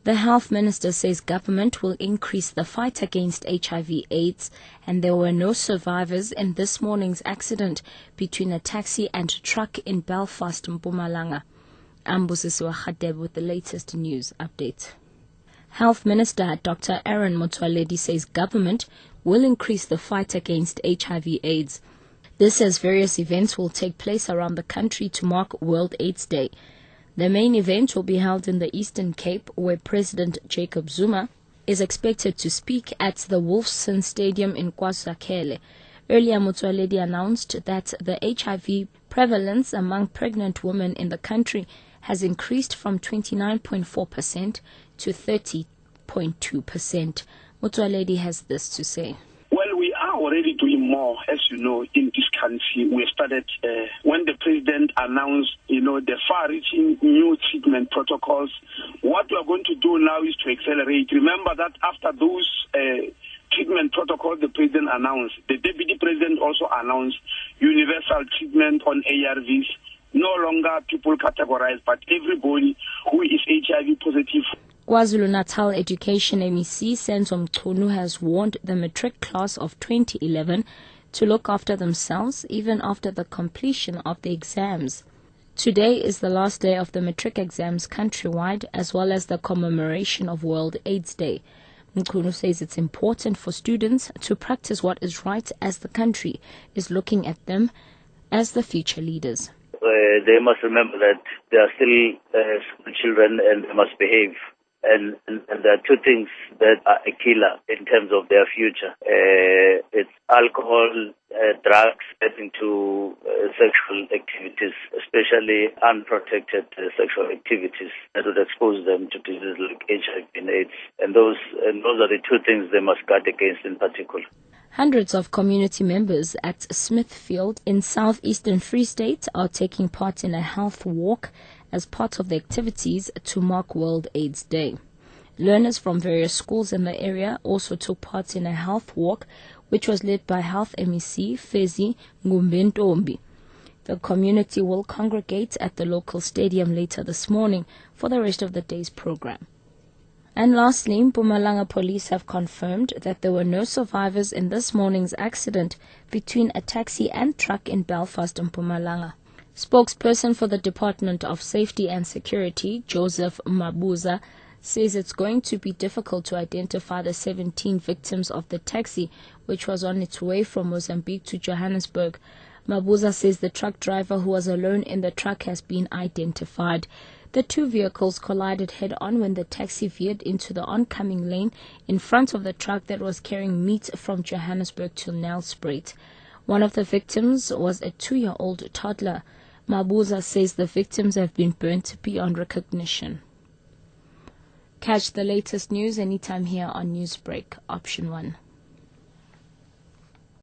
The health minister says government will increase the fight against HIV/AIDS, and there were no survivors in this morning's accident between a taxi and a truck in Belfast, Mpumalanga. Ambusisiwa Khadeb with the latest news update. Health Minister Dr. Aaron Motsoaledi says government will increase the fight against HIV/AIDS. This as various events will take place around the country to mark World AIDS Day. The main event will be held in the Eastern Cape, where President Jacob Zuma is expected to speak at the Wolfson Stadium in KwaZulu-Natal. Earlier, Motsoaledi announced that the HIV prevalence among pregnant women in the country has increased from 29.4% to 30.2%. Motsoaledi has this to say. Well, we are already doing more, as you know, in this country. We started when the president announced, the far-reaching new treatment protocols. What we are going to do now is to accelerate. Remember that after those treatment protocols the president announced, the deputy president also announced universal treatment on ARVs. No longer people categorized, but everybody who is HIV positive. KwaZulu-Natal Education MEC Senzo Mchunu has warned the matric class of 2011 to look after themselves even after the completion of the exams. Today is the last day of the matric exams countrywide, as well as the commemoration of World AIDS Day. Mchunu says it's important for students to practice what is right as the country is looking at them as the future leaders. They must remember that they are still school children and they must behave. And there are two things that are a killer in terms of their future. It's alcohol, drugs, getting to sexual activities, especially unprotected sexual activities that would expose them to diseases like HIV and AIDS. And those are the two things they must guard against in particular. Hundreds of community members at Smithfield in southeastern Free State are taking part in a health walk as part of the activities to mark World AIDS Day. Learners from various schools in the area also took part in a health walk, which was led by Health MEC Fezi Ngumbentombi. The community will congregate at the local stadium later this morning for the rest of the day's program. And lastly, Mpumalanga police have confirmed that there were no survivors in this morning's accident between a taxi and truck in Belfast, Mpumalanga. Spokesperson for the Department of Safety and Security, Joseph Mabuza, says it's going to be difficult to identify the 17 victims of the taxi, which was on its way from Mozambique to Johannesburg. Mabuza says the truck driver who was alone in the truck has been identified. The two vehicles collided head-on when the taxi veered into the oncoming lane in front of the truck that was carrying meat from Johannesburg to Nelspruit. One of the victims was a 2-year-old toddler. Mabuza says the victims have been burnt beyond recognition. Catch the latest news anytime here on NewsBreak, Option 1.